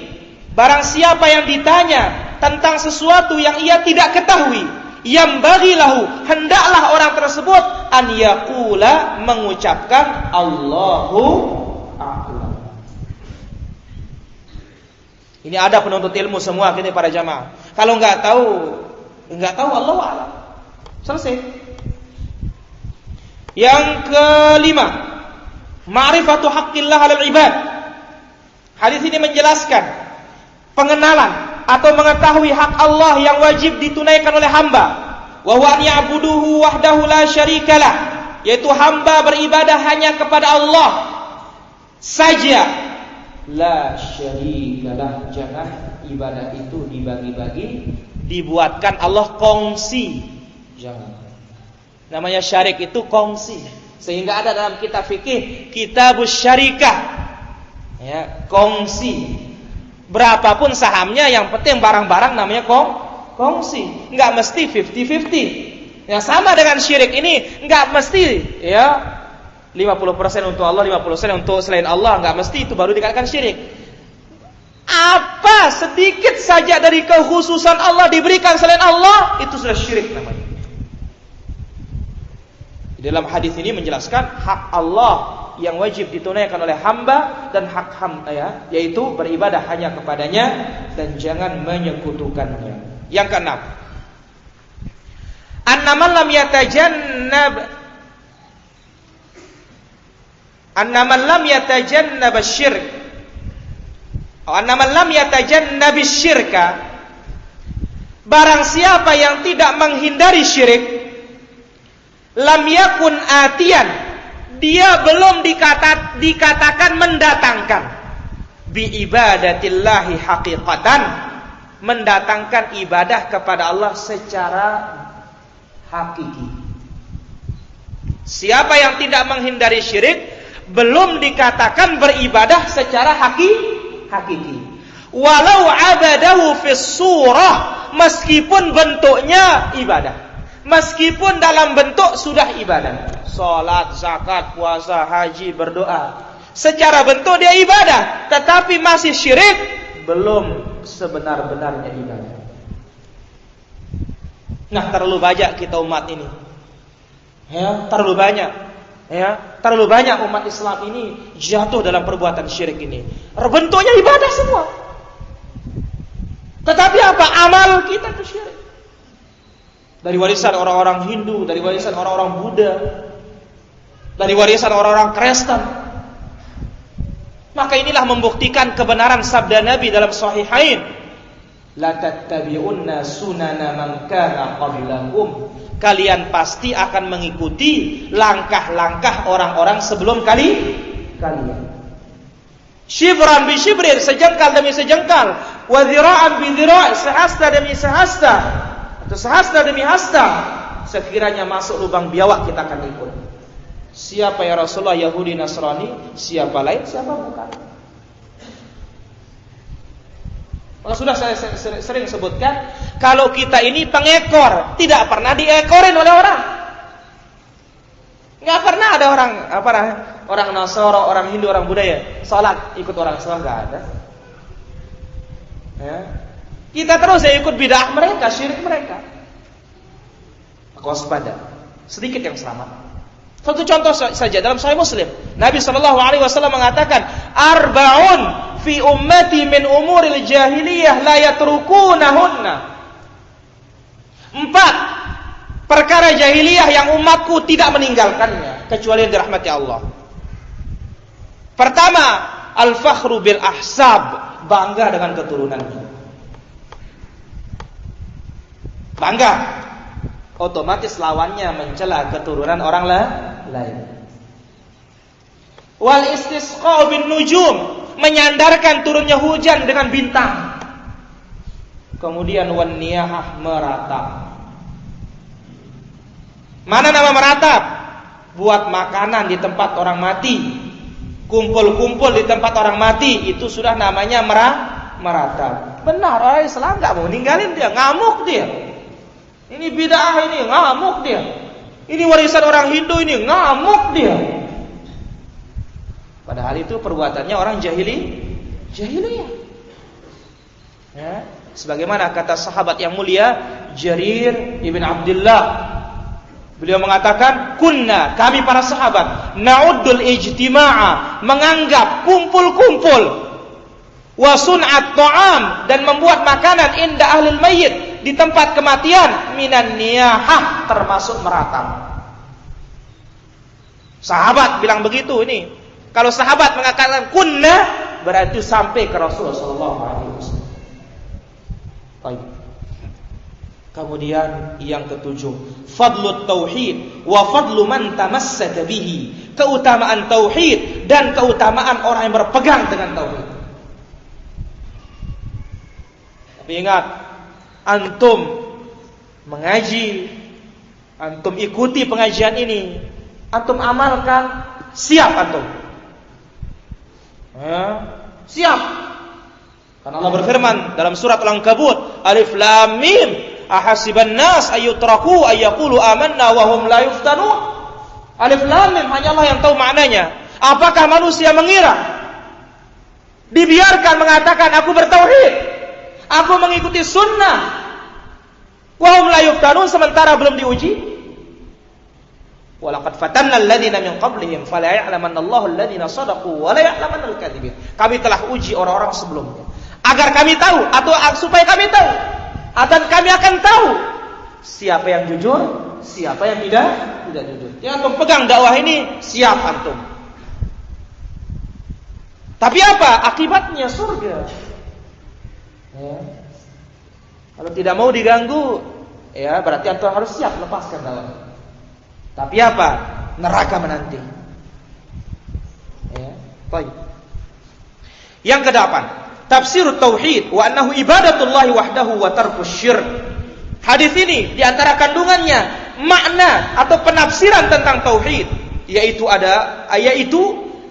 barang siapa yang ditanya tentang sesuatu yang ia tidak ketahui, yanbaghi lahu, hendaklah orang tersebut an yaqula, mengucapkan Allahu a'lam. Ini ada penuntut ilmu semua kita para jamaah. Kalau enggak tahu Allahu a'lam. Selesai. Yang kelima, ma'rifatu haqqillah 'alal ibad. Hadis ini menjelaskan pengenalan atau mengetahui hak Allah yang wajib ditunaikan oleh hamba. Wa huwa an ya'buduhu wahdahu la syarikalah, yaitu hamba beribadah hanya kepada Allah saja. La syarikalah, jangan ibadah itu dibagi-bagi, dibuatkan Allah kongsi. Jangan. Namanya syarik itu kongsi. Sehingga ada dalam kitab fikih Kitabus Syarikah. Ya, kongsi. Berapapun sahamnya, yang penting barang-barang namanya kongsi. Enggak mesti 50-50. Ya, sama dengan syirik ini, enggak mesti ya 50% untuk Allah, 50% untuk selain Allah, enggak mesti itu baru dikatakan syirik. Apa sedikit saja dari kekhususan Allah diberikan selain Allah, itu sudah syirik namanya. Di dalam hadis ini menjelaskan hak Allah yang wajib ditunaikan oleh hamba dan hak hamba, ya, yaitu beribadah hanya kepadanya dan jangan menyekutukannya. Yang keenam, annaman lam yatajannab asyirk, annaman lam yatajannab asyirka, barang siapa yang tidak menghindari syirik, lam yakun atiyan, dia belum dikatakan mendatangkan, bi ibadatillahi haqiqatan, mendatangkan ibadah kepada Allah secara hakiki. Siapa yang tidak menghindari syirik belum dikatakan beribadah secara hakiki. Walau abadahu fis surah, meskipun bentuknya ibadah. Meskipun dalam bentuk sudah ibadah, salat, zakat, puasa, haji, berdoa, secara bentuk dia ibadah, tetapi masih syirik, belum sebenar-benarnya ibadah. Nah, terlalu banyak kita umat ini, ya, terlalu banyak umat Islam ini jatuh dalam perbuatan syirik ini. Bentuknya ibadah semua, tetapi apa? Amal kita itu syirik. Dari warisan orang-orang Hindu, dari warisan orang-orang Buddha, dari warisan orang-orang Kristen. Maka inilah membuktikan kebenaran sabda Nabi dalam Sahihain la tattabi'unna sunana man kana qablakum. Kalian pasti akan mengikuti langkah-langkah orang-orang sebelum kalian. Shibran bi shibrin, sejengkal demi sejengkal, wa dhira'an bi dhira', sehasta demi sehasta, atau sehasta demi hasta. Sekiranya masuk lubang biawak kita akan ikut. Siapa ya Rasulullah? Yahudi Nasrani. Siapa lain? Siapa bukan? Maka sudah saya sering sebutkan, kalau kita ini pengekor, tidak pernah diekorin oleh orang. Nggak pernah ada orang Nasara, orang Hindu, orang Buddha salat ikut orang Islam, nggak ada. Ya. Kita terus ikut bid'ah mereka, syirik mereka. Waspada, sedikit yang selamat. Satu contoh saja dalam Sahih Muslim, Nabi SAW mengatakan, arba'un fi ummati min umuril jahiliyah la yatrukunahunna. 4 perkara jahiliyah yang umatku tidak meninggalkannya kecuali yang dirahmati Allah. Pertama, al-fakhru bil ahsab, bangga dengan keturunannya. Bangga. Otomatis lawannya mencela keturunan orang lain. Wal istisqa bin nujum, menyandarkan turunnya hujan dengan bintang. Kemudian wan niyahah, meratap. Mana nama meratap? Buat makanan di tempat orang mati, kumpul-kumpul di tempat orang mati, itu sudah namanya meratap. Benar, orang Islam nggak mau ninggalin dia, ngamuk dia. Ini bid'ah, ini ngamuk dia. Ini warisan orang Hindu, ini ngamuk dia. Padahal itu perbuatannya orang jahiliyah. Ya, sebagaimana kata sahabat yang mulia Jarir ibn Abdullah, beliau mengatakan, kunna, kami para sahabat, na'uddul ijtima'a, menganggap kumpul-kumpul, wa sun'at ta'am, dan membuat makanan inda ahlil mayyit, di tempat kematian, minan niyahah, termasuk meratap. Sahabat bilang begitu. Ini kalau sahabat mengatakan kunna, berarti sampai ke Rasulullah SAW. Baik. Kemudian yang ketujuh, fadlut tauhid wa fadlu man tamassaka bihi, keutamaan tauhid dan keutamaan orang yang berpegang dengan tauhid. Tapi ingat, antum mengaji, antum ikuti pengajian ini, antum amalkan, siap antum. Siap. Karena Allah berfirman dalam surat Al-Ankabut, Alif Lam Mim, ahasiban nas ayyutraku ayyaqulu amanna wa hum la yuftanun. Alif Lam Mim, hanya Allah yang tahu maknanya. Apakah manusia mengira dibiarkan mengatakan aku bertauhid, aku mengikuti sunnah, wa hum la yuftanun, sementara belum diuji? Walaqad fatanna alladziina min qablihim fala ya'lamanna Allahu alladziina shadaqu wa la ya'lamanna al-kadzibin. Kami telah uji orang-orang sebelumnya agar kami tahu, atau supaya kami tahu, dan kami akan tahu siapa yang jujur, siapa yang tidak jujur. Yang antum pegang dakwah ini, siap antum. Tapi apa akibatnya? Surga. Ya. Kalau tidak mau diganggu, ya berarti antum harus siap lepaskan dakwah. Tapi apa? Neraka menanti. Ya, baik. Yang ke-8, tafsirut tauhid wa annahu ibadatullahi wahdahu wa tarkus syirk. Hadis ini di antara kandungannya makna atau penafsiran tentang tauhid, yaitu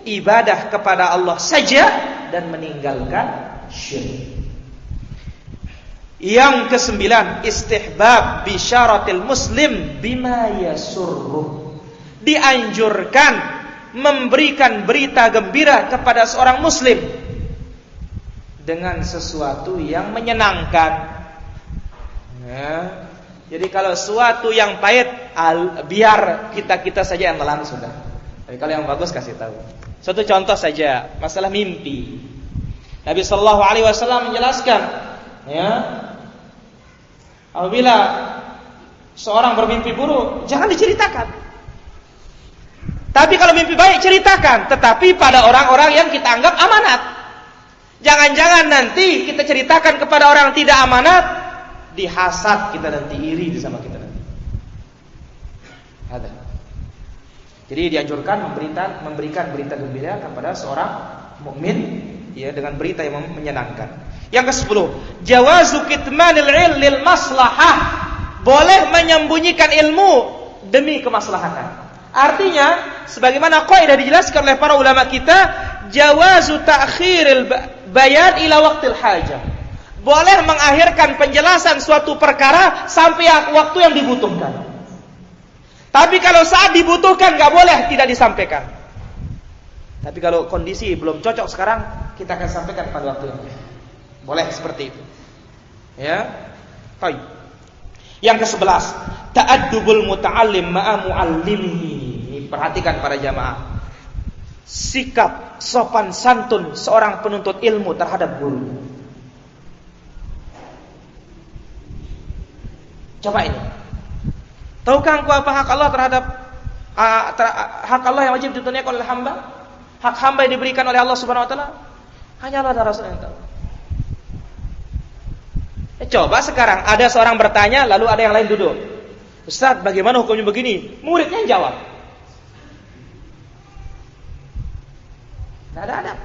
ibadah kepada Allah saja dan meninggalkan syirik. Yang ke-9, istihbab bisyaratil muslim bima yasurruh. Dianjurkan memberikan berita gembira kepada seorang muslim dengan sesuatu yang menyenangkan. Ya. Jadi kalau sesuatu yang pahit, biar kita saja yang telan sudah. Tapi kalau yang bagus kasih tahu. Satu contoh saja, masalah mimpi. Nabi sallallahu alaihi wasallam menjelaskan, ya, apabila seorang bermimpi buruk, jangan diceritakan. Tapi kalau mimpi baik, ceritakan. Tetapi pada orang-orang yang kita anggap amanat. Jangan-jangan nanti kita ceritakan kepada orang yang tidak amanat, dihasad kita nanti, iri sama kita nanti. Ada. Jadi dianjurkan memberikan berita gembira kepada seorang mukmin, ya, dengan berita yang menyenangkan. Yang ke-10, jawazu kitmanil ilm lil maslahah. Boleh menyembunyikan ilmu demi kemaslahatan. Artinya, sebagaimana kaidah dijelaskan oleh para ulama kita, jawazu ta'khiril bayan ila waqtil hajah. Boleh mengakhirkan penjelasan suatu perkara sampai waktu yang dibutuhkan. Tapi kalau saat dibutuhkan nggak boleh tidak disampaikan. Tapi kalau kondisi belum cocok sekarang, kita akan sampaikan pada waktu yang boleh seperti itu. Ya. Baik. Yang ke-11, ta'addubul muta'allim ma'a mu'allimihi. Perhatikan para jamaah. Sikap sopan santun seorang penuntut ilmu terhadap guru. Coba ini. Tahukah engkau apa hak Allah terhadap hak Allah yang wajib ditunaikan oleh hamba? Hak hamba yang diberikan oleh Allah Subhanahu wa taala? Hanya Allah dan Rasul yang tahu. Coba sekarang ada seorang bertanya, lalu ada yang lain duduk. Ustaz, bagaimana hukumnya begini? Muridnya yang jawab. Tidak ada adab.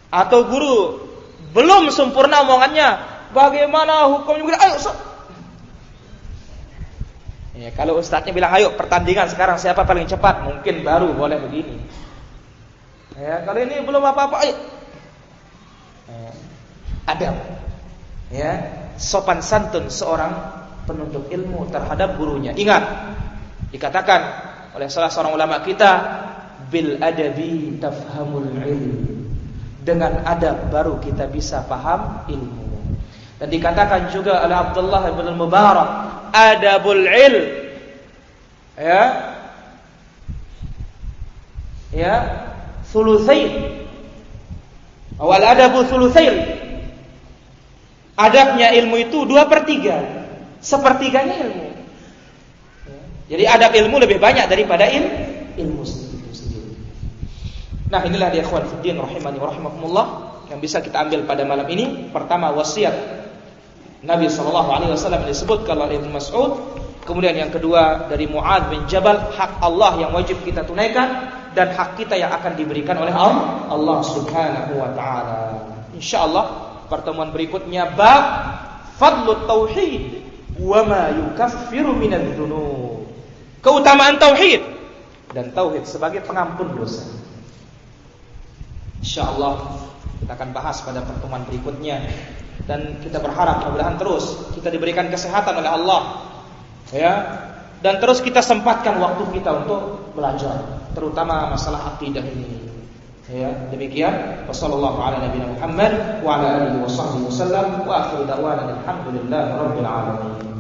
Atau guru belum sempurna omongannya, bagaimana hukumnya? Ayo, Ustaz. Ya, kalau ustaznya bilang, ayo pertandingan sekarang siapa paling cepat, mungkin baru boleh begini. Ya, kalau ini belum apa-apa, ayo. Adab. Ya, sopan santun seorang penuntut ilmu terhadap gurunya. Ingat, dikatakan oleh salah seorang ulama kita, bil adabi tafhamul ilm. Dengan adab baru kita bisa paham ilmu. Dan dikatakan juga oleh Abdullah bin Mubarak, adabul ilm. Ya, thulutsain. Awal adabu thulutsain. Adabnya ilmu itu 2/3. Sepertiganya ilmu. Jadi adab ilmu lebih banyak daripada ilmu sendiri. Nah, inilah dia ikhwan fiddin rahimani wa rahimakumullah yang bisa kita ambil pada malam ini. Pertama, wasiat Nabi SAW disebutkan oleh Ibnu Mas'ud. Kemudian yang kedua dari Mu'adz bin Jabal, hak Allah yang wajib kita tunaikan dan hak kita yang akan diberikan oleh Allah Subhanahu wa taala. Insyaallah pertemuan berikutnya bab fadlut tauhid wa ma yukaffiru minadz dzunub. Keutamaan tauhid dan tauhid sebagai pengampun dosa. Insyaallah kita akan bahas pada pertemuan berikutnya dan kita berharap mudah-mudahan terus kita diberikan kesehatan oleh Allah, ya, dan terus kita sempatkan waktu kita untuk belajar, terutama masalah akidah ini. Ya, demikian. Wassallallahu ala nabiyina Muhammad wa ala alihi wasallam wa akhiru da'wana alhamdulillahi rabbil alamin.